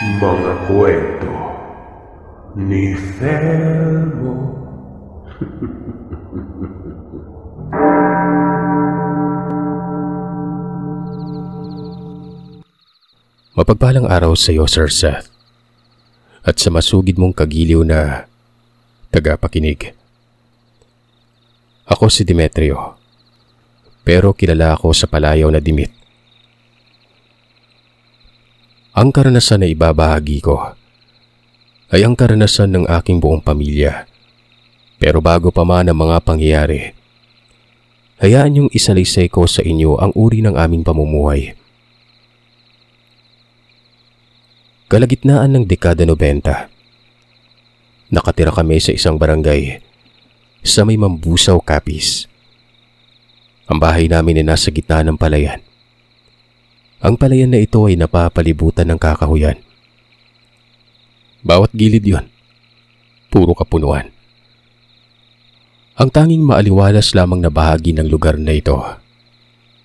Mga kwento ni Thelmo. Mapagpalang araw sa iyo, Sir Seth, at sa masugid mong kagiliw na tagapakinig. Ako si Demetrio, pero kilala ako sa palayaw na Dimit. Ang karanasan na ibabahagi ko ay ang karanasan ng aking buong pamilya. Pero bago pa man ang mga pangyayari, hayaan niyong isalaysay ko sa inyo ang uri ng aming pamumuhay. Kalagitnaan ng dekada 90, nakatira kami sa isang barangay sa may Mambusaw, Capiz. Ang bahay namin ay nasa gitna ng palayan. Ang palayan na ito ay napapalibutan ng kakahuyan. Bawat gilid yon, puro kapunuan. Ang tanging maaliwalas lamang na bahagi ng lugar na ito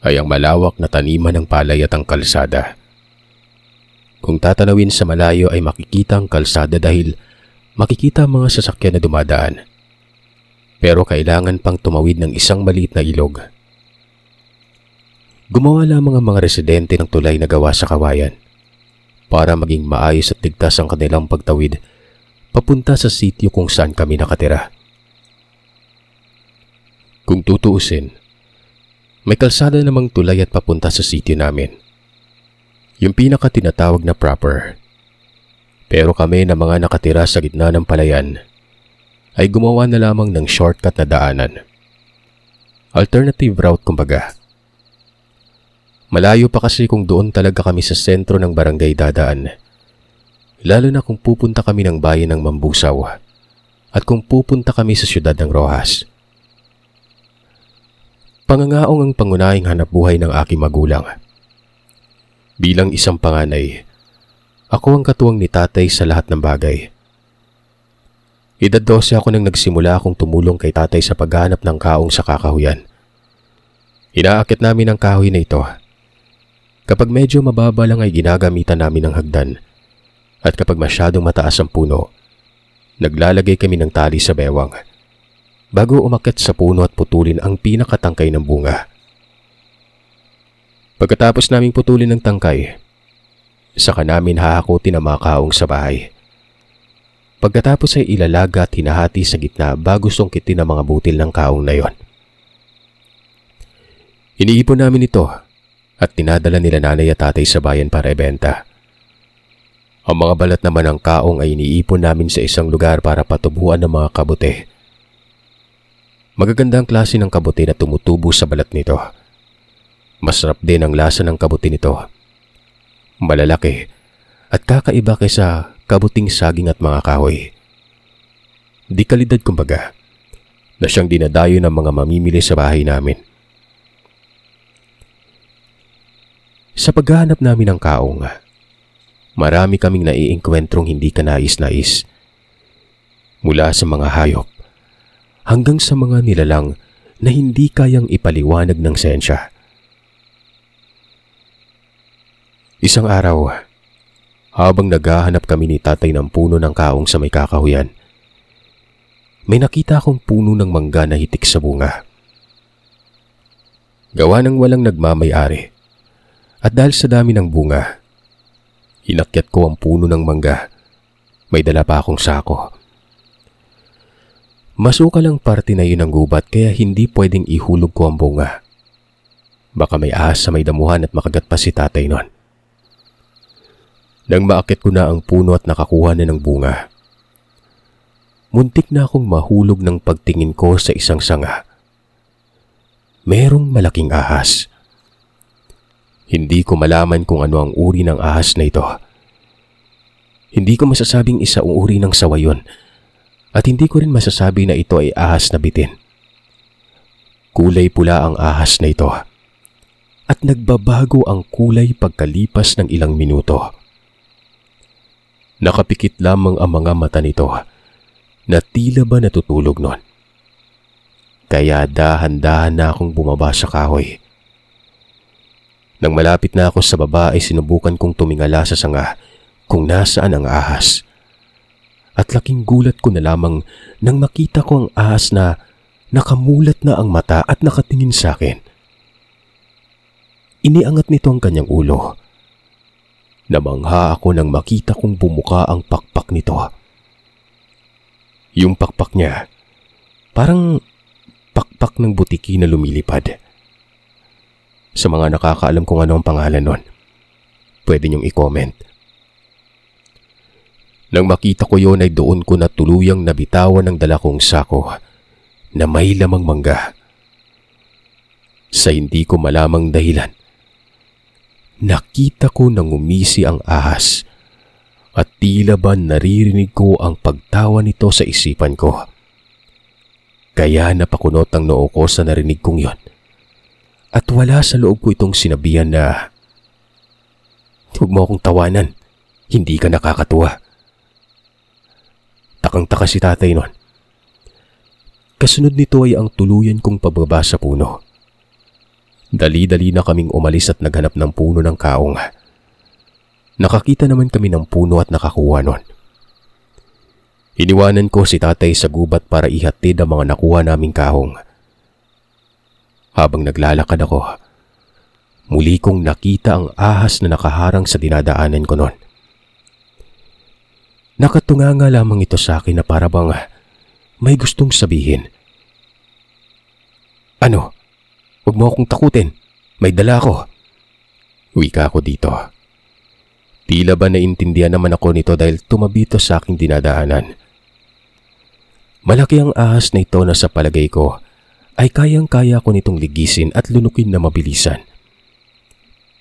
ay ang malawak na taniman ng palay at ang kalsada. Kung tatanawin sa malayo ay makikita ang kalsada dahil makikita ang mga sasakyan na dumadaan. Pero kailangan pang tumawid ng isang maliit na ilog. Gumawa lamang ang mga residente ng tulay na gawa sa kawayan para maging maayos at ligtas ang kanilang pagtawid papunta sa sitio kung saan kami nakatira. Kung tutuusin, may kalsada namang tulay at papunta sa sitio namin. Yung pinaka tinatawag na proper. Pero kami na mga nakatira sa gitna ng palayan ay gumawa na lamang ng shortcut na daanan. Alternative route kumbaga. Malayo pa kasi kung doon talaga kami sa sentro ng barangay dadaan. Lalo na kung pupunta kami ng bayan ng Mambusaw at kung pupunta kami sa siyudad ng Roxas. Pangangaong ang pangunahing hanapbuhay ng aking magulang. Bilang isang panganay, ako ang katuwang ni tatay sa lahat ng bagay. Edad 12 ako nang nagsimula akong tumulong kay tatay sa paghahanap ng kaong sa kakahuyan. Inaakit namin ang kahoy na ito. Kapag medyo mababa lang ay ginagamitan namin ng hagdan. At kapag masyadong mataas ang puno, naglalagay kami ng tali sa bewang bago umakyat sa puno at putulin ang pinakatangkay ng bunga. Pagkatapos naming putulin ng tangkay, saka namin hahakutin ang mga kaong sa bahay. Pagkatapos ay ilalaga at hinahati sa gitna bago sungkitin ang mga butil ng kaong na yon. Iniipon namin ito at tinadala nila nanay at tatay sa bayan para ibenta. Ang mga balat naman ng kaong ay iniipon namin sa isang lugar para patubuan ng mga kabute. Magaganda ang klase ng kabute na tumutubo sa balat nito. Masarap din ang lasa ng kabuti nito. Malalaki at kakaiba kaysa kabuting saging at mga kahoy. Di kalidad kumbaga na siyang dinadayo ng mga mamimili sa bahay namin. Sa paghahanap namin ng kaong, marami kaming naiengkwentrong hindi kanais-nais. Mula sa mga hayop hanggang sa mga nilalang na hindi kayang ipaliwanag ng sensya. Isang araw, habang naghahanap kami ni tatay ng puno ng kaong sa may kakahuyan, may nakita akong puno ng mangga na hitik sa bunga. Gawa ng walang nagmamay-ari, at dahil sa dami ng bunga, inakyat ko ang puno ng mangga. May dala pa akong sako. Masukal ang parte na yun ng gubat kaya hindi pwedeng ihulog ko ang bunga. Baka may ahas sa may damuhan at makagat pa si tatay nun. Nang maakit ko na ang puno at nakakuha na ng bunga, muntik na akong mahulog ng pagtingin ko sa isang sanga. Merong malaking ahas. Hindi ko malaman kung ano ang uri ng ahas na ito. Hindi ko masasabing isa ang uri ng sawa yun, at hindi ko rin masasabi na ito ay ahas na bitin. Kulay pula ang ahas na ito, at nagbabago ang kulay pagkalipas ng ilang minuto. Nakapikit lamang ang mga mata nito na tila ba natutulog nun. Kaya dahan-dahan na akong bumaba sa kahoy. Nang malapit na ako sa baba ay sinubukan kong tumingala sa sanga kung nasaan ang ahas. At laking gulat ko na lamang nang makita ko ang ahas na nakamulat na ang mata at nakatingin sa akin. Iniangat nito ang kanyang ulo. Namangha ako nang makita kong bumuka ang pakpak nito. Yung pakpak niya, parang pakpak ng butiki na lumilipad. Sa mga nakakaalam kung ano ang pangalan nun, pwede niyong i-comment. Nang makita ko yon ay doon ko na tuluyang nabitawan ng dala kong sako na may lamang mangga. Sa hindi ko malamang dahilan, nakita ko nang umisi ang ahas at tila ba naririnig ko ang pagtawa nito sa isipan ko. Kaya napakunot ang noo ko sa narinig kong yon. At wala sa loob ko itong sinabihan na, "Huwag mo akong tawanan, hindi ka nakakatuwa." Takang-taka si tatay nun. Kasunod nito ay ang tuluyan kong pababa sa puno. Dali-dali na kaming umalis at naghanap ng puno ng kaong. Nakakita naman kami ng puno at nakakuha nun. Iniwanan ko si tatay sa gubat para ihatid ang mga nakuha naming kaong. Habang naglalakad ako, muli kong nakita ang ahas na nakaharang sa dinadaanan ko nun. Nakatunganga lamang ito sa akin na para bang may gustong sabihin. "Ano? Huwag mo akong takutin. May dala ako." Wika ako dito. Tila ba naintindihan naman ako nito dahil tumabi ito sa aking dinadaanan. Malaki ang ahas na ito na sa palagay ko ay kayang-kaya ko nitong ligisin at lunukin na mabilisan.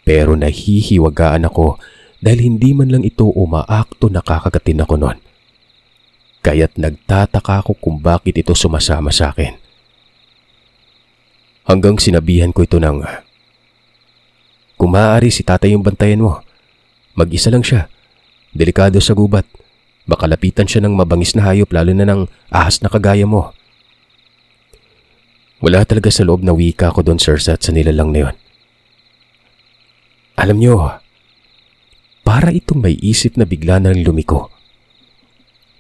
Pero nahihiwagaan ako dahil hindi man lang ito umaakto na kakagatin ako nun. Kaya't nagtataka ako kung bakit ito sumasama sa akin. Hanggang sinabihan ko ito ng, "Kung maaari si tatay yung bantayan mo. Mag-isa lang siya. Delikado sa gubat. Baka lapitan siya ng mabangis na hayop lalo na ng ahas na kagaya mo." Wala talaga sa loob na wika ko doon, Sir Sat, sa nilalang na yun. Alam niyo, para itong may isip na bigla nang lumiko.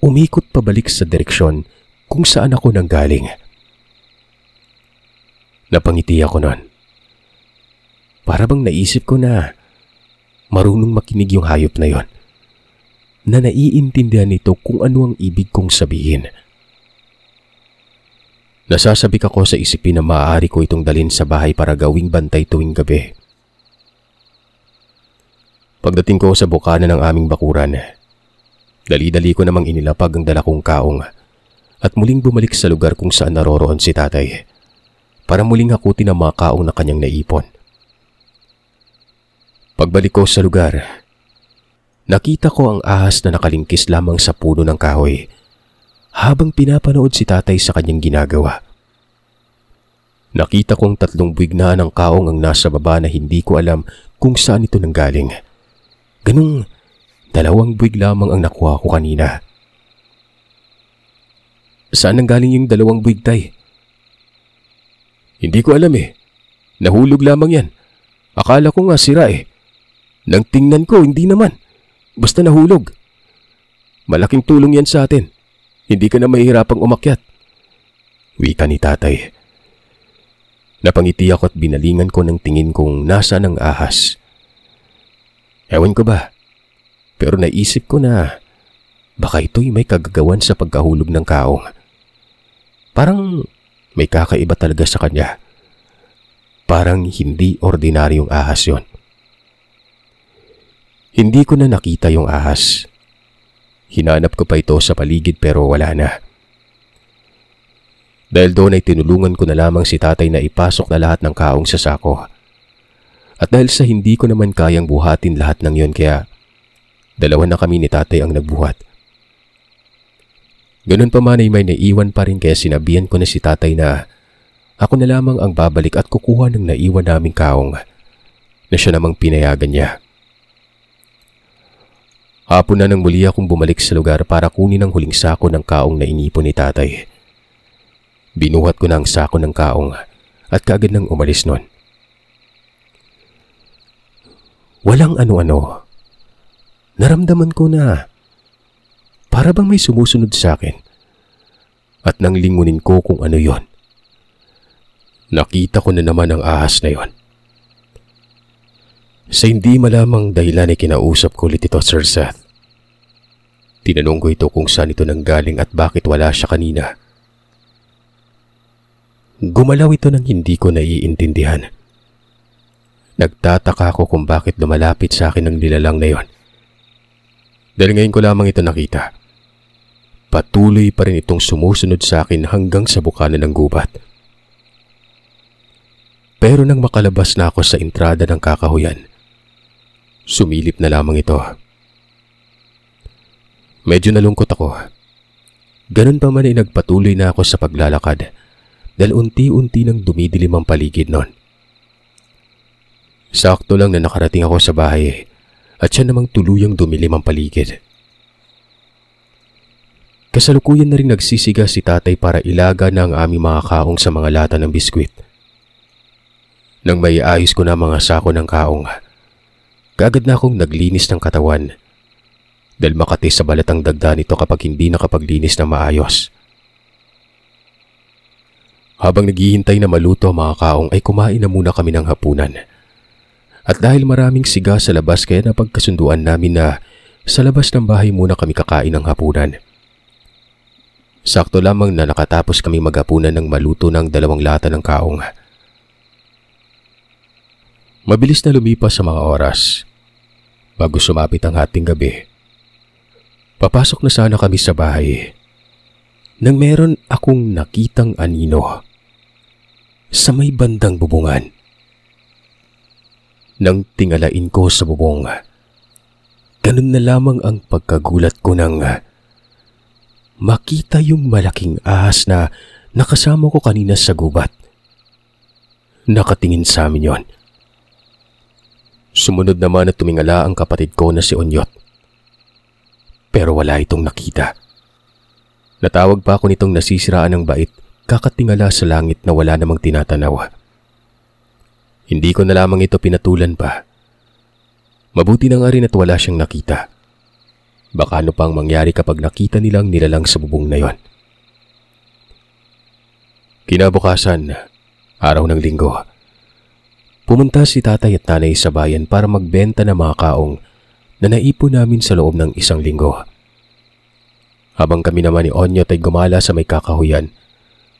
Umikot pabalik sa direksyon kung saan ako nanggaling. Napangiti ako nun. Para bang naisip ko na marunong makinig yung hayop na yon, na naiintindihan nito kung ano ang ibig kong sabihin. Nasasabik ako sa isipin na maaari ko itong dalhin sa bahay para gawing bantay tuwing gabi. Pagdating ko sa bukana ng aming bakuran, dali-dali ko namang inilapag ang dala kong kaong at muling bumalik sa lugar kung saan naroroon si tatay para muling hakutin ang mga kaong na kanyang naipon. Pagbalik ko sa lugar, nakita ko ang ahas na nakalingkis lamang sa puno ng kahoy habang pinapanood si tatay sa kanyang ginagawa. Nakita kong 3 buwig na ng kaong ang nasa baba na hindi ko alam kung saan ito nanggaling. Ganung 2 buwig lamang ang nakuha ko kanina. Saan nanggaling yung 2 buwig, tay? Hindi ko alam eh. Nahulog lamang yan. Akala ko nga sira eh. Nang tingnan ko, hindi naman. Basta nahulog. Malaking tulong yan sa atin. Hindi ka na mahihirapang umakyat. Wika ni tatay. Napangiti ako at binalingan ko ng tingin kung nasaan ang ahas. Ewan ko ba, pero naisip ko na baka ito'y may kagagawan sa pagkahulog ng kaong. Parang may kakaiba talaga sa kanya. Parang hindi ordinaryong ahas yon. Hindi ko na nakita yung ahas. Hinanap ko pa ito sa paligid pero wala na. Dahil doon ay tinulungan ko na lamang si tatay na ipasok na lahat ng kaong sa sako. At dahil sa hindi ko naman kayang buhatin lahat ng yon kaya 2 na kami ni tatay ang nagbuhat. Ganun pa man ay may naiwan pa rin kaya sinabihan ko na si tatay na ako na lamang ang babalik at kukuha ng naiwan naming kaong na siya namang pinayagan niya. Hapon na nang muli akong bumalik sa lugar para kunin ang huling sako ng kaong na inipon ni tatay. Binuhat ko na ang sako ng kaong at kaagad nang umalis nun. Walang ano-ano. naramdaman ko na para bang may sumusunod sa akin. At nang lingunin ko kung ano yon, nakita ko na naman ang ahas na yon. Sa hindi malamang dahilan ay kinausap ko ulit ito, Sir Seth. Tinanong ko ito kung saan ito nanggaling at bakit wala siya kanina. Gumalaw ito nang hindi ko naiintindihan. Nagtataka ako kung bakit lumalapit sa akin ang nilalang na yon. Dahil ngayon ko lamang ito nakita. Patuloy pa rin itong sumusunod sa akin hanggang sa bukana ng gubat. Pero nang makalabas na ako sa entrada ng kakahuyan, sumilip na lamang ito. Medyo nalungkot ako. Ganun pa man ay nagpatuloy na ako sa paglalakad dahil unti-unti nang dumidilim ang paligid nun. Sakto lang na nakarating ako sa bahay at siya namang tuluyang dumilim ang paligid. Kasalukuyan na rin nagsisiga si tatay para ilaga na ang aming mga kaong sa mga lata ng biskwit. Nang may ayos ko na mga sako ng kaong, kaagad na akong naglinis ng katawan dahil makati sa balat ang dagda nito kapag hindi nakapaglinis na maayos. Habang naghihintay na maluto ang mga kaong ay kumain na muna kami ng hapunan. At dahil maraming siga sa labas kaya napagkasunduan namin na sa labas ng bahay muna kami kakain ng hapunan. Sakto lamang na nakatapos kami maghapunan ng maluto ng 2 lata ng kaong. Mabilis na lumipas sa mga oras. Bago sumapit ang hating gabi, papasok na sana kami sa bahay nang meron akong nakitang anino sa may bandang bubungan. Nang tingalain ko sa bubong, ganun na lamang ang pagkagulat ko nang makita yung malaking ahas na nakasama ko kanina sa gubat. Nakatingin sa amin yon. Sumunod naman at tumingala ang kapatid ko na si Onyot. Pero wala itong nakita. Natawag pa ako nitong nasisiraan ng bait kakatingala sa langit na wala namang tinatanaw. Hindi ko na lamang ito pinatulan pa. Mabuti na nga rin at wala siyang nakita. Baka ano pang mangyari kapag nakita nilang nilalang sa bubong na yon. Kinabukasan, araw ng linggo, pumunta si tatay at nanay sa bayan para magbenta ng mga kaong na naipon namin sa loob ng 1 linggo. Habang kami naman ni Onyot ay gumala sa may kakahuyan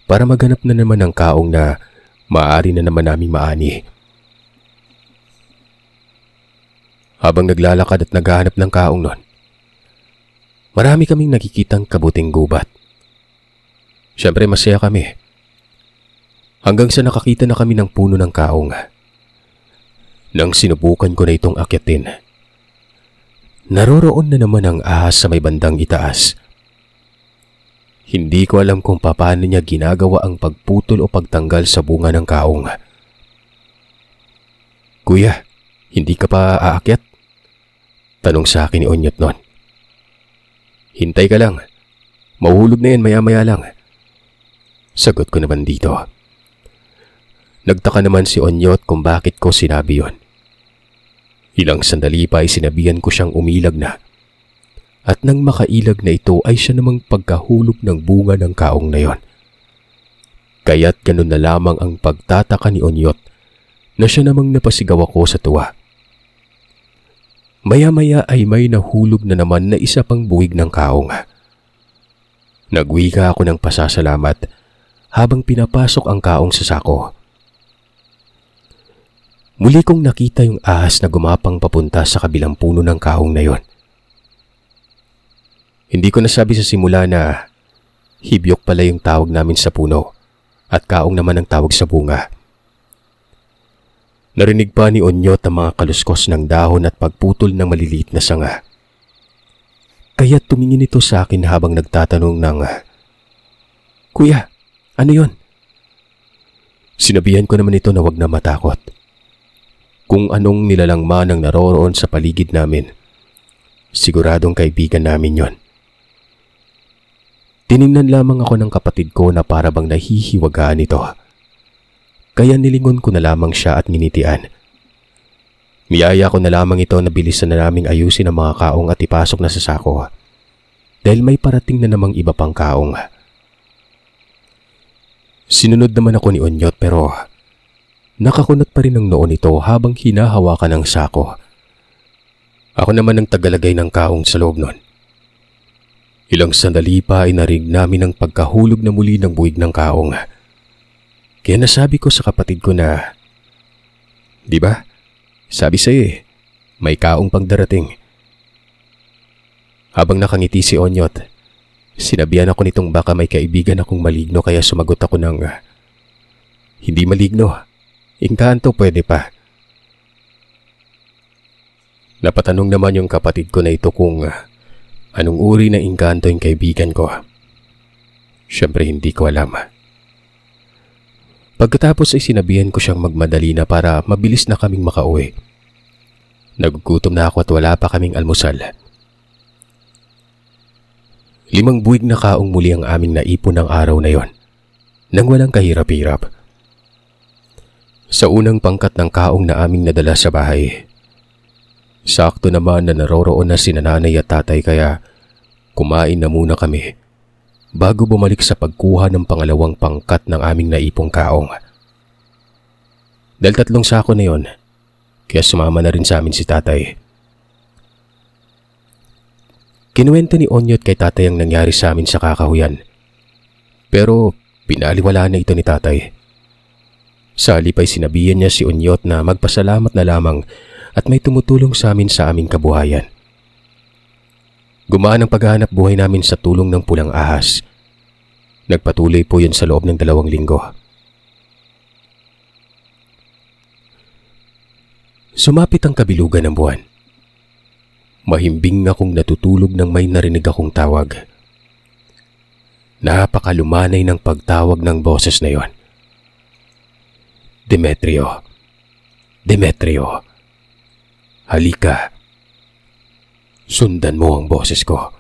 para maghanap na naman ng kaong na maaari na naman naming maani. Habang naglalakad at naghahanap ng kaong nun, marami kaming nakikitang kabuting gubat. Siyempre masaya kami. Hanggang sa nakakita na kami ng puno ng kaong. Nang sinubukan ko na itong akyatin, naroroon na naman ang ahas sa may bandang itaas. Hindi ko alam kung paano niya ginagawa ang pagputol o pagtanggal sa bunga ng kaong. Kuya, hindi ka pa aakyat? Tanong sa akin ni Onyot nun. Hintay ka lang. Mahuhulog na yan maya-maya lang. Sagot ko naman dito. Nagtaka naman si Onyot kung bakit ko sinabi yon. Ilang sandali pa ay sinabihan ko siyang umilag na. At nang makailag na ito ay siya namang pagkahulog ng bunga ng kaong na yon. Kaya't ganun na lamang ang pagtataka ni Onyot na siya namang napasigaw ako sa tuwa. Maya-maya ay may nahulog na naman na isa pang buwig ng kaong. Nagwika ako ng pasasalamat habang pinapasok ang kaong sa sako. Muli kong nakita yung ahas na gumapang papunta sa kabilang puno ng kaong na yon. Hindi ko nasabi sa simula na hibyok pala yung tawag namin sa puno at kaong naman ang tawag sa bunga. Narinig pa ni Onyot ang mga kaluskos ng dahon at pagputol ng maliliit na sanga. Kaya tumingin ito sa akin habang nagtatanong ng, Kuya, ano yon? Sinabihan ko naman ito na wag na matakot. Kung anong nilalang man ang naroroon sa paligid namin, siguradong kaibigan namin yon. Tiningnan lamang ako ng kapatid ko na para bang nahihiwagaan ito. Kaya nilingon ko na lamang siya at nginitian. Niyaya ko na lamang ito na bilisan na naming ayusin ang mga kaong at ipasok na sa sako dahil may parating na namang iba pang kaong. Sinunod naman ako ni Onyot pero nakakunot pa rin ang noo nito habang hinahawakan ang sako. Ako naman ang tagalagay ng kaong sa loob nun. Ilang sandali pa ay narinig namin ang pagkahulog na muli ng buwig ng kaong. Kaya nasabi ko sa kapatid ko na, "Di ba? Sabi sa'yo may kaong pang darating." Habang nakangiti si Onyot, sinabihan ako nitong baka may kaibigan akong maligno kaya sumagot ako ng, "Hindi maligno. Engkanto pwede pa." Napatanong naman yung kapatid ko na ito kung anong uri ng engkanto yung kaibigan ko. Siyempre hindi ko alam. Pagkatapos ay sinabihan ko siyang magmadali na para mabilis na kaming makauwi. Nagugutom na ako at wala pa kaming almusal. 5 buwig na kaong muli ang aming naipon ng araw na yon, nang walang kahirap-hirap. Sa unang pangkat ng kaong na aming nadala sa bahay, sakto naman na naroroon na sina nanay at tatay kaya kumain na muna kami bago bumalik sa pagkuha ng pangalawang pangkat ng aming naipong kaong. Dahil 3 sako na yon, kaya sumama na rin sa amin si tatay. Kinuwento ni Onyot kay tatay ang nangyari sa amin sa kakahuyan. Pero pinaliwala na ito ni tatay. Sa halip ay sinabihan niya si Onyot na magpasalamat na lamang at may tumutulong sa amin sa aming kabuhayan. Gumaan ang paghahanap buhay namin sa tulong ng pulang ahas. Nagpatuloy po yun sa loob ng 2 linggo. Sumapit ang kabilugan ng buwan. Mahimbing akong natutulog nang may narinig akong tawag. Napakalumanay ng pagtawag ng boses na yon. "Demetrio! Demetrio! Halika! Sundan mo ang boses ko."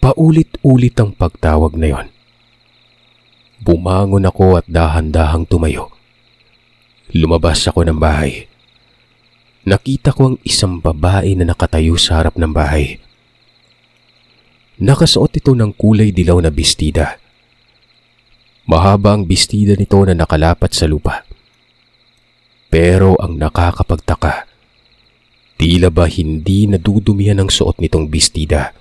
Paulit-ulit ang pagtawag na yon. Bumangon ako at dahan-dahang tumayo. Lumabas ako ng bahay. Nakita ko ang isang babae na nakatayo sa harap ng bahay. Nakasuot ito ng kulay dilaw na bestida. Mahaba ang bestida nito na nakalapat sa lupa. Pero ang nakakapagtaka, tila ba hindi nadudumihan ang suot nitong bestida.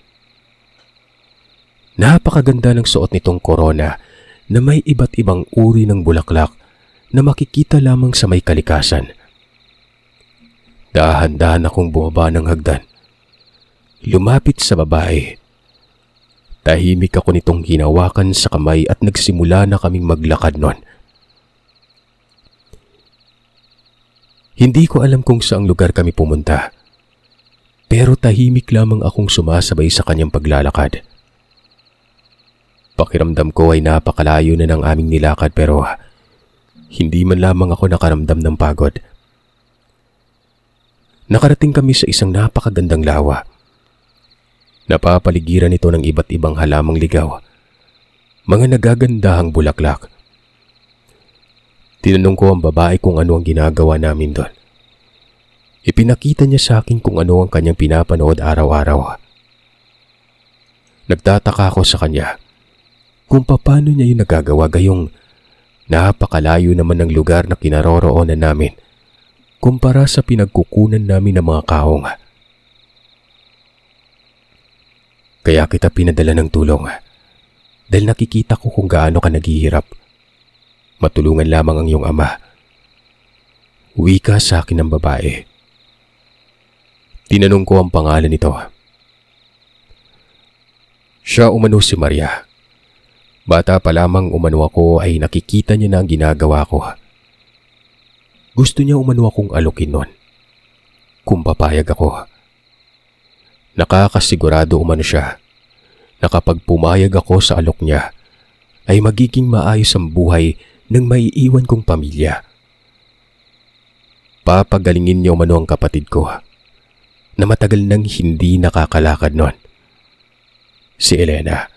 Napakaganda ng suot nitong korona na may iba't ibang uri ng bulaklak na makikita lamang sa may kalikasan. Dahan-dahan akong bumaba ng hagdan. Lumapit sa babae. Tahimik ako nitong hinawakan sa kamay at nagsimula na kaming maglakad nun. Hindi ko alam kung saang lugar kami pumunta, pero tahimik lamang akong sumasabay sa kanyang paglalakad. Pakiramdam ko ay napakalayo na ng aming nilakad pero hindi man lamang ako nakaramdam ng pagod. Nakarating kami sa isang napakagandang lawa. Napapaligiran ito ng iba't ibang halamang ligaw, mga nagagandahang bulaklak. Tinanong ko ang babae kung ano ang ginagawa namin doon. Ipinakita niya sa akin kung ano ang kanyang pinapanood araw-araw. Nagtataka ako sa kanya kung paano niya yung nagagawa gayong napakalayo naman ng lugar na kinaroroonan namin kumpara sa pinagkukunan namin ng mga kaong. Kaya kita pinadala ng tulong dahil nakikita ko kung gaano ka naghihirap. Matulungan lamang ang iyong ama. Wika sa akin ng babae. Tinanong ko ang pangalan nito. Siya umano si Maria. Bata pa lamang umano ako ay nakikita niya na ang ginagawa ko. Gusto niya umano akong alukin nun. Kung papayag ako. Nakakasigurado umano siya na kapag pumayag ako sa alok niya ay magiging maayos ang buhay ng maiiwan kong pamilya. Papagalingin niya umano ang kapatid ko na matagal nang hindi nakakalakad nun. Si Elena.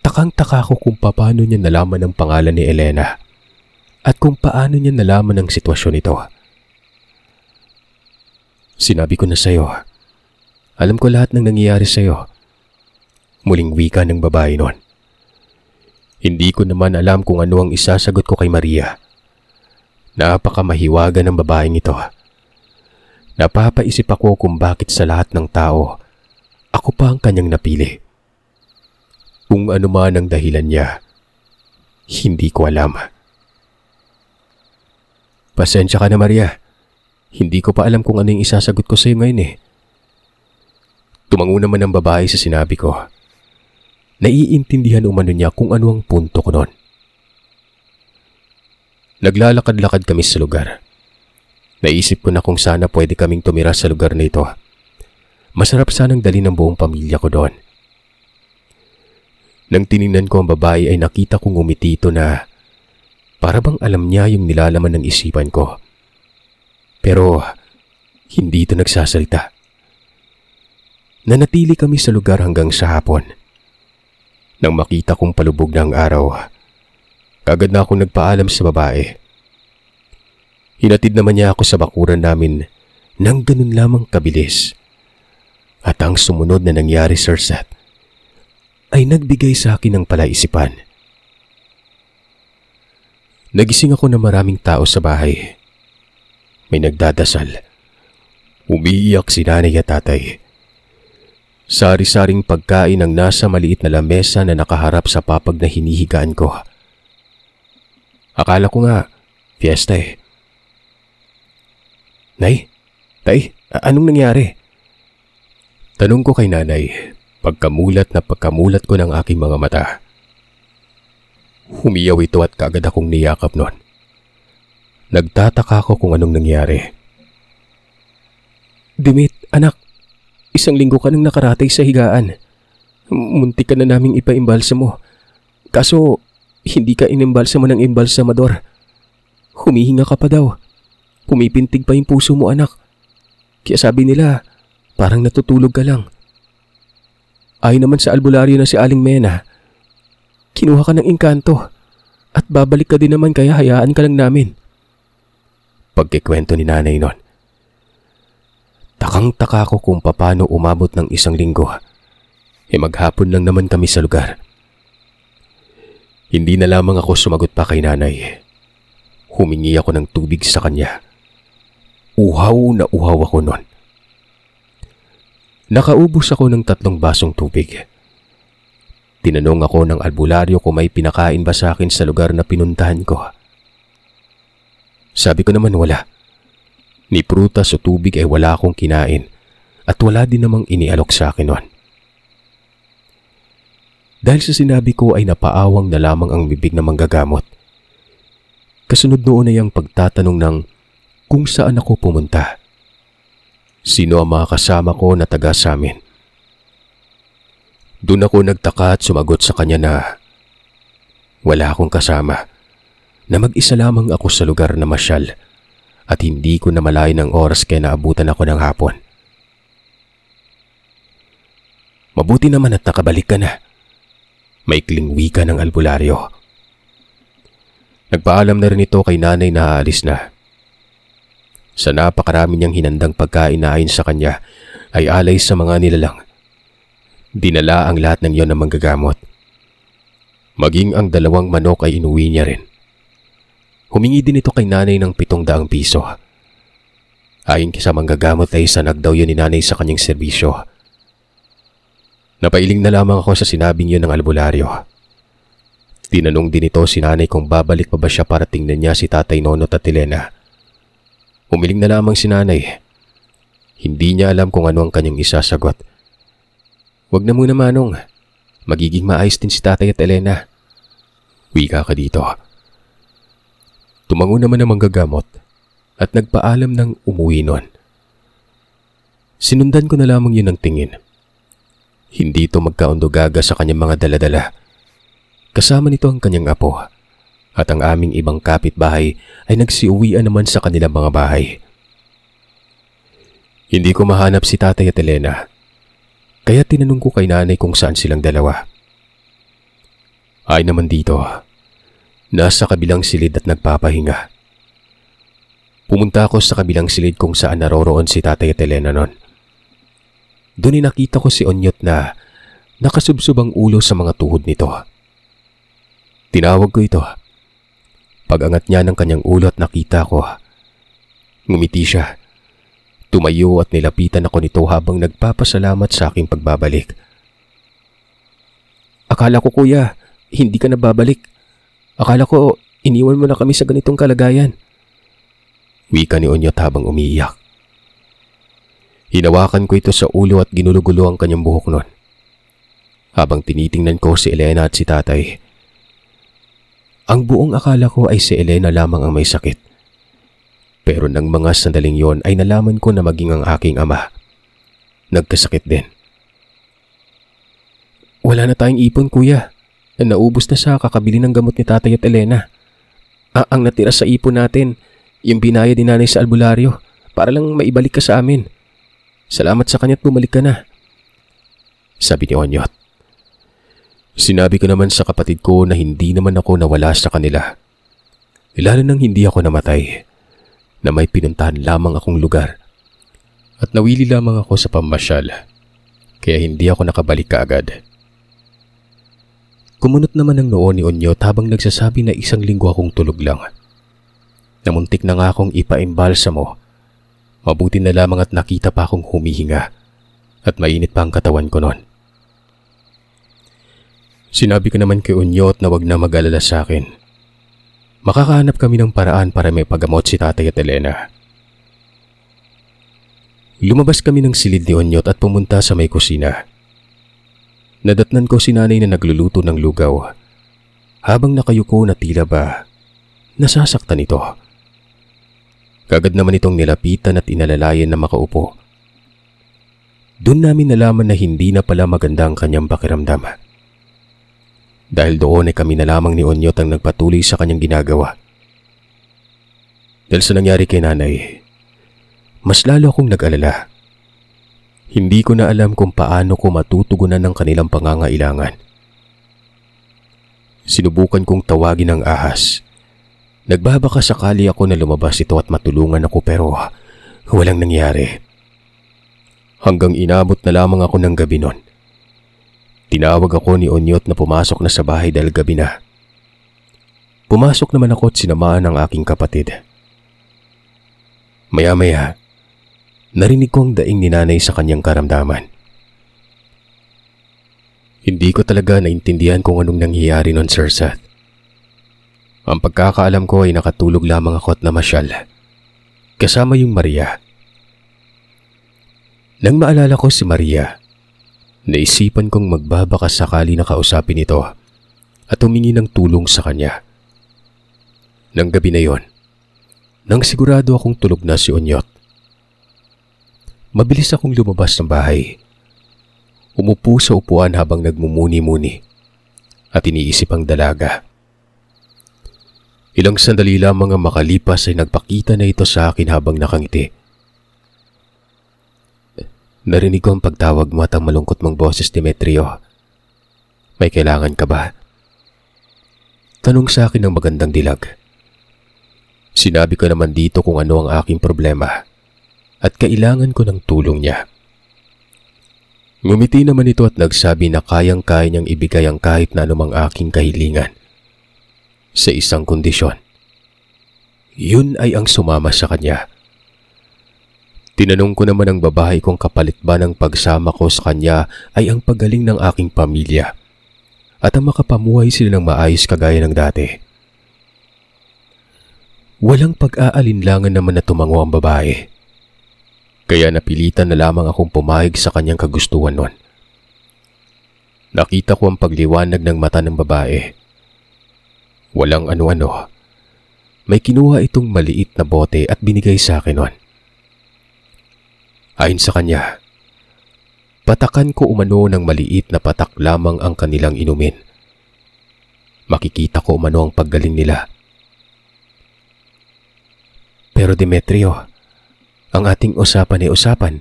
Takang-taka ko kung paano niya nalaman ang pangalan ni Elena at kung paano niya nalaman ang sitwasyon ito. Sinabi ko na sa'yo, alam ko lahat ng nangyayari sa'yo. Muling wika ng babae noon. Hindi ko naman alam kung ano ang isasagot ko kay Maria. Napakamahiwaga ng babaeng ito. Napapaisip ako kung bakit sa lahat ng tao, ako pa ang kanyang napili. Kung ano man ang dahilan niya, hindi ko alam. Pasensya ka na, Maria. Hindi ko pa alam kung ano yung isasagot ko sa iyo ngayon eh. Tumango naman ang babae sa sinabi ko. Naiintindihan umano niya kung ano ang punto ko noon. Naglalakad-lakad kami sa lugar. Naisip ko na kung sana pwede kaming tumira sa lugar na ito. Masarap sanang dali ng buong pamilya ko doon. Nang tiningnan ko ang babae ay nakita kong ngumiti ito na para bang alam niya yung nilalaman ng isipan ko. Pero hindi ito nagsasalita. Nanatili kami sa lugar hanggang sa hapon. Nang makita kong palubog na ang araw, kagad na akong nagpaalam sa babae. Hinatid naman niya ako sa bakuran namin nang ganun lamang kabilis. At ang sumunod na nangyari, Sir Seth, ay nagbigay sa akin ng palaisipan. Nagising ako na maraming tao sa bahay. May nagdadasal. Umiiyak si nanay at tatay. Sari-saring pagkain ang nasa maliit na lamesa na nakaharap sa papag na hinihigaan ko. Akala ko nga, fiesta eh. Nay, tay, anong nangyari? Tanong ko kay nanay, pagkamulat na pagkamulat ko ng aking mga mata. Humiyaw ito at kaagad akong niyakap noon. Nagtataka ko kung anong nangyari. Dimit, anak, 1 linggo ka nang nakaratay sa higaan. Muntik ka na naming ipaimbalsa mo. Kaso, hindi ka inimbalsa mo ng imbalsamador. Humihinga ka pa daw. Pumipintig pa yung puso mo, anak. Kaya sabi nila, parang natutulog ka lang. Ayon naman sa albularyo na si Aling Mena, kinuha ka ng engkanto at babalik ka din naman kaya hayaan ka lang namin. Pagkikwento ni nanay nun. Takang-taka ko kung paano umabot ng 1 linggo. Maghapon lang naman kami sa lugar. Hindi na lamang ako sumagot pa kay nanay. Humingi ako ng tubig sa kanya. Uhaw na uhaw ako nun. Nakaubos ako ng 3 basong tubig. Tinanong ako ng albularyo kung may pinakain ba sa akin sa lugar na pinuntahan ko. Sabi ko naman wala. Ni prutas o tubig ay wala akong kinain at wala din namang inialok sa akin nun. Dahil sa sinabi ko ay napaawang na lamang ang bibig na manggagamot. Kasunod noon ay ang pagtatanong ng kung saan ako pumunta. Sino ang mga kasama ko na taga sa amin. Doon ako nagtaka at sumagot sa kanya na wala akong kasama, na mag-isa lamang ako sa lugar na masyal at hindi ko namalayan ng oras kaya naabutan ako ng hapon. Mabuti naman at nakabalik ka na. Maikling wika ng albularyo. Nagpaalam na rin ito kay nanay na aalis na. Sa napakarami niyang hinandang pagkain na ayon sa kanya ay alay sa mga nilalang. Dinala ang lahat ng iyon na manggagamot. Maging ang 2 manok ay inuwi niya rin. Humingi din ito kay nanay ng 700 piso. Ayon sa manggagamot ay sanag daw yun ni nanay sa kanyang serbisyo. Napailing na lamang ako sa sinabing yun ng albularyo. Tinanong din ito si nanay kung babalik pa ba siya para tingnan niya si Tatay Nonot at Elena. Umiling na lamang si nanay. Hindi niya alam kung ano ang kanyang isasagot. Wag na muna, Manong. Magiging maayos din si Tatay at Elena. Wika ka dito. Tumango naman ang manggagamot at nagpaalam ng umuwi nun. Sinundan ko na lamang yun ng tingin. Hindi ito magkaundogaga sa kanyang mga daladala. Kasama nito ang kanyang apo at ang aming ibang kapitbahay ay nagsiuwian naman sa kanilang mga bahay. Hindi ko mahanap si Tatay at Elena, kaya tinanong ko kay nanay kung saan silang dalawa. Ay naman dito, Nasa kabilang silid at nagpapahinga. Pumunta ako sa kabilang silid kung saan naroroon si Tatay at Elena noon. Doon nakita ko si Onyot na nakasubsob ang ulo sa mga tuhod nito. Tinawag ko ito. Pag-angat niya ng kanyang ulo at nakita ko, ngumiti siya. Tumayo at nilapitan ako nito habang nagpapasalamat sa aking pagbabalik. Akala ko, kuya, hindi ka na babalik. Akala ko iniwan mo na kami sa ganitong kalagayan. Wika ni Onyot habang umiiyak. Hinawakan ko ito sa ulo at ginulugulo ang kanyang buhok noon. Habang tinitingnan ko si Elena at si tatay. Ang buong akala ko ay si Elena lamang ang may sakit. Pero nang mga sandaling yon ay nalaman ko na maging ang aking ama nagkasakit din. Wala na tayong ipon, kuya. Naubos na sa kakabili ng gamot ni Tatay at Elena. Ang natira sa ipon natin, yung binayad ni nanay sa albularyo para lang maibalik ka sa amin. Salamat sa kanya't bumalik ka na. Sabi ni Onyot. Sinabi ko naman sa kapatid ko na hindi naman ako nawala sa kanila. Lalo nang hindi ako namatay, na may pinuntahan lamang akong lugar. At nawili lamang ako sa pamasyal, kaya hindi ako nakabalik kaagad. Kumunot naman ang noo ni Onyot habang nagsasabi na 1 linggo akong tulog lang. Namuntik na nga akong ipaimbalsamo. Mabuti na lamang at nakita pa akong humihinga at mainit pa ang katawan ko noon. Sinabi ko naman kay Onyot na wag na mag-alala sa akin. Makakahanap kami ng paraan para may pagamot si Tatay at Elena. Lumabas kami ng silid ni Onyot at pumunta sa may kusina. Nadatnan ko si nanay na nagluluto ng lugaw. Habang nakayuko na tila ba nasasaktan ito. Kagad naman itong nilapitan at inalalayan na makaupo. Doon namin nalaman na hindi na pala maganda ang kanyang pakiramdam. Dahil doon ay kami na lamang ni Onyot ang nagpatuloy sa kanyang ginagawa. Dahil sa nangyari kay nanay, mas lalo akong nag-alala. Hindi ko na alam kung paano ko matutugunan ng kanilang pangangailangan. Sinubukan kong tawagin ang ahas. Nagbabaka sakali ako na lumabas ito at matulungan ako pero walang nangyari. Hanggang inabot na lamang ako ng gabi nun. Tinawag ako ni Onyot na pumasok na sa bahay dahil gabi na. Pumasok naman ako at sinamaan ang aking kapatid. Maya-maya, narinig ko ang daing ni nanay sa kanyang karamdaman. Hindi ko talaga naintindihan kung anong nangyayari nun, Sir Seth. Ang pagkakaalam ko ay nakatulog lamang ako at namasyal. Kasama yung Maria. Nang maalala ko si Maria, naisipan kong magbabaka sakali na kausapin ito at humingi ng tulong sa kanya. Nang gabi na yon, nang sigurado akong tulog na si Onyot, mabilis akong lumabas ng bahay. Umupo sa upuan habang nagmumuni-muni at iniisip ang dalaga. Ilang sandali lamang ang makalipas ay nagpakita na ito sa akin habang nakangiti. Narinig ko ang pagtawag mo at ang malungkot mong boses, Demetrio. May kailangan ka ba? Tanong sa akin ng magandang dilag. Sinabi ko naman dito kung ano ang aking problema at kailangan ko ng tulong niya. Ngumiti naman ito at nagsabi na kayang-kaya niyang ibigay ang kahit na anumang aking kahilingan. Sa isang kondisyon. Yun ay ang sumama sa kanya. Tinanong ko naman ang babae kung kapalit ba ng pagsama ko sa kanya ay ang paggaling ng aking pamilya at ang makapamuhay sila ng maayos kagaya ng dati. Walang pag-aalinlangan naman na tumango ang babae. Kaya napilitan na lamang akong pumayag sa kanyang kagustuhan nun. Nakita ko ang pagliwanag ng mata ng babae. Walang ano-ano. May kinuha itong maliit na bote at binigay sa akin nun. Ayon sa kanya, patakan ko umano ng maliit na patak lamang ang kanilang inumin. Makikita ko umano ang paggaling nila. Pero Demetrio, ang ating usapan ay usapan.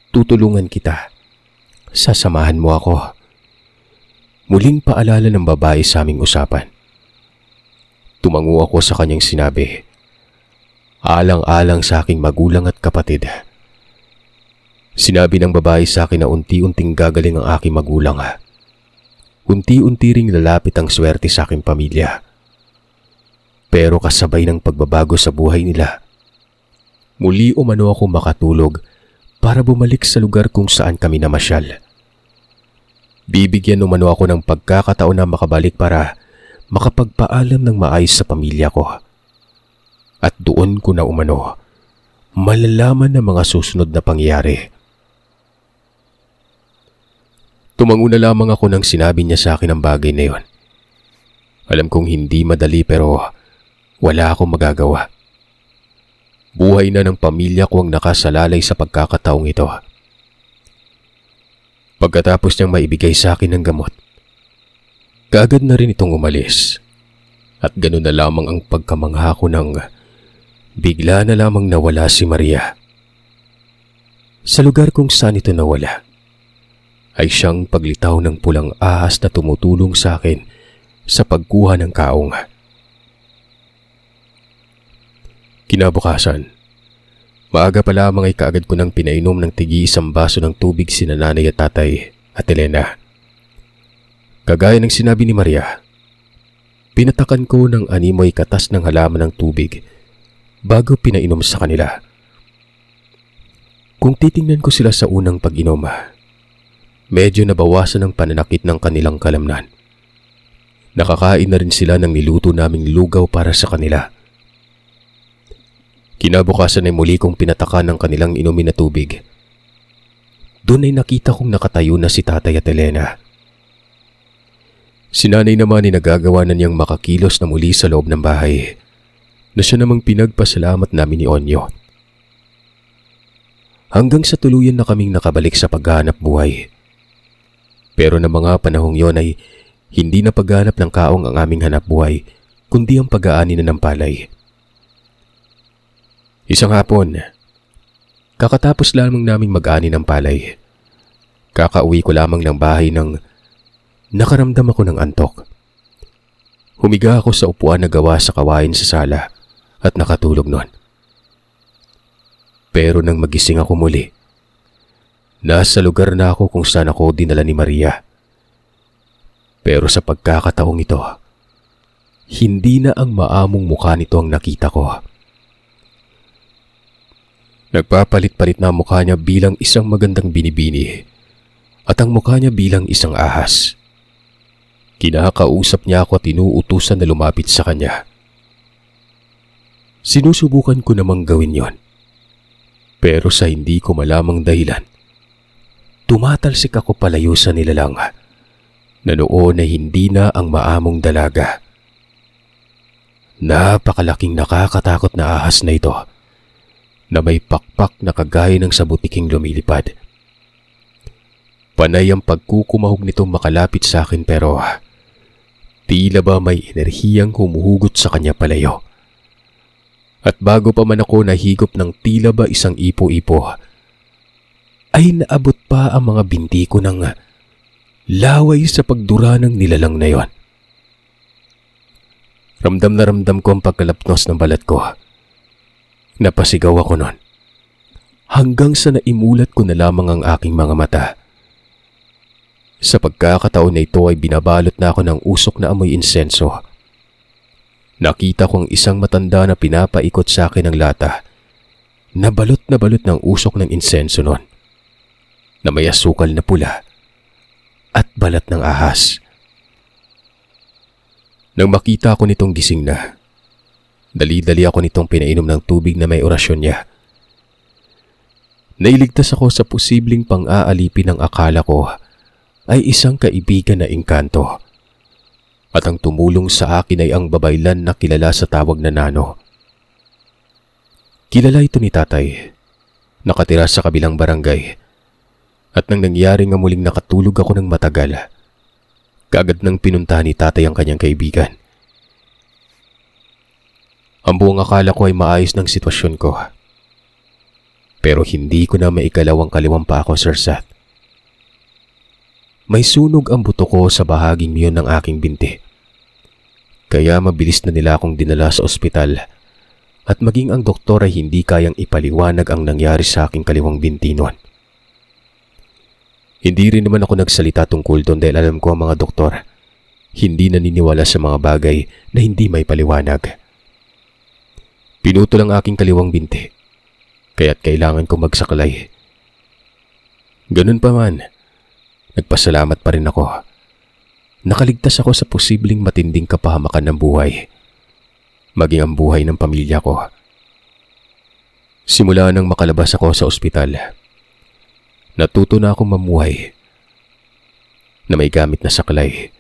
Tutulungan kita. Sasamahan mo ako. Muling paalala ng babae sa aming usapan. Tumango ako sa kanyang sinabi. Alang-alang sa aking magulang at kapatid. Sinabi ng babae sa akin na unti-unting gagaling ang aking magulang. Unti-unti ring lalapit ang swerte sa aking pamilya. Pero kasabay ng pagbabago sa buhay nila, muli umano ako makatulog para bumalik sa lugar kung saan kami namasyal. Bibigyan umano ako ng pagkakataon na makabalik para makapagpaalam ng maayos sa pamilya ko. At doon ko na umano malalaman ang mga susunod na pangyayari. Tumango na lamang ako nang sinabi niya sa akin ang bagay na yon. Alam kong hindi madali pero wala akong magagawa. Buhay na ng pamilya ko ang nakasalalay sa pagkakataong ito. Pagkatapos niyang maibigay sa akin ng gamot, kaagad na rin itong umalis. At ganoon na lamang ang pagkamangha ko nang bigla na lamang nawala si Maria. Sa lugar kung saan ito nawala, ay siyang paglitaw ng pulang ahas na tumutulong sa akin sa pagkuha ng kaong. Kinabukasan, maaga pa lamang ay kaagad ko nang pinainom ng tig-iisang baso ng tubig sina nanay at tatay at Elena. Kagaya ng sinabi ni Maria, pinatakan ko ng animoy katas ng halaman ng tubig bago pinainom sa kanila. Kung titingnan ko sila sa unang pag-inom, medyo nabawasan ang pananakit ng kanilang kalamnan. Nakakain na rin sila ng niluto naming lugaw para sa kanila. Kinabukasan ay muli kong pinatakan ng kanilang inumin na tubig. Doon ay nakita kong nakatayo na si tatay at Elena. Si nanay naman ay nagagawa na niyang makakilos na muli sa loob ng bahay, na siya namang pinagpasalamat namin ni Onyo. Hanggang sa tuluyan na kaming nakabalik sa paghahanap buhay. Pero ng mga panahong yon ay hindi na paghanap ng kaong ang aming hanap buhay, kundi ang pag-aani na ng palay. Isang hapon, kakatapos lamang naming mag-ani ng palay. Kakauwi ko lamang ng bahay nang nakaramdam ako ng antok. Humiga ako sa upuan na gawa sa kawain sa sala at nakatulog noon. Pero nang magising ako muli, nasa lugar na ako kung saan ako dinala ni Maria. Pero sa pagkakataong ito, hindi na ang maamong mukha nito ang nakita ko. Nagpapalit-palit na ang mukha niya bilang isang magandang binibini at ang mukha niya bilang isang ahas. Kinakausap niya ako at inuutusan na lumapit sa kanya. Sinusubukan ko namang gawin yon. Pero sa hindi ko malamang dahilan, tumatalsik ako palayo sa nilalang na noon ay hindi na ang maamong dalaga. Napakalaking nakakatakot na ahas na ito na may pakpak na kagaya ng sa butiking lumilipad. Panay ang pagkukumahog nito makalapit sa akin pero tila ba may enerhiyang humuhugot sa kanya palayo. At bago pa man ako nahigop ng tila ba isang ipo-ipo, ay naabot pa ang mga binti ko ng laway sa pagdura ng nilalang na yon. Ramdam na ramdam ko ang pagkalapnos ng balat ko. Napasigaw ako noon. Hanggang sa naimulat ko na lamang ang aking mga mata. Sa pagkakataon na ito ay binabalot na ako ng usok na amoy insenso. Nakita kong isang matanda na pinapaikot sa akin ng lata na balot ng usok ng insenso noon, na may asukal na pula at balat ng ahas. Nang makita ko nitong gising na, dali-dali ako nitong pinainom ng tubig na may orasyon niya. Nailigtas ako sa posibleng pang-aalipin ng akala ko ay isang kaibigan na engkanto. At ang tumulong sa akin ay ang babaylan na kilala sa tawag na Nano. Kilala ito ni tatay. Nakatira sa kabilang barangay. At nang nangyari nga muling nakatulog ako ng matagal, kaagad nang pinuntahan ni tatay ang kanyang kaibigan. Ang buong akala ko ay maayos ng sitwasyon ko. Pero hindi ko na maikalawang kaliwang pa ako, Sir Seth. May sunog ang buto ko sa bahaging iyon ng aking binti. Kaya mabilis na nila akong dinala sa ospital at maging ang doktor ay hindi kayang ipaliwanag ang nangyari sa aking kaliwang binti noon. Hindi rin naman ako nagsalita tungkol doon dahil alam ko ang mga doktor hindi naniniwala sa mga bagay na hindi may paliwanag. Pinutol ang aking kaliwang binti, kaya't kailangan ko magsaklay. Ganun pa man, nagpasalamat pa rin ako. Nakaligtas ako sa posibleng matinding kapahamakan ng buhay, maging ang buhay ng pamilya ko. Simula nang makalabas ako sa ospital, natuto na akong mamuhay na may gamit na saklay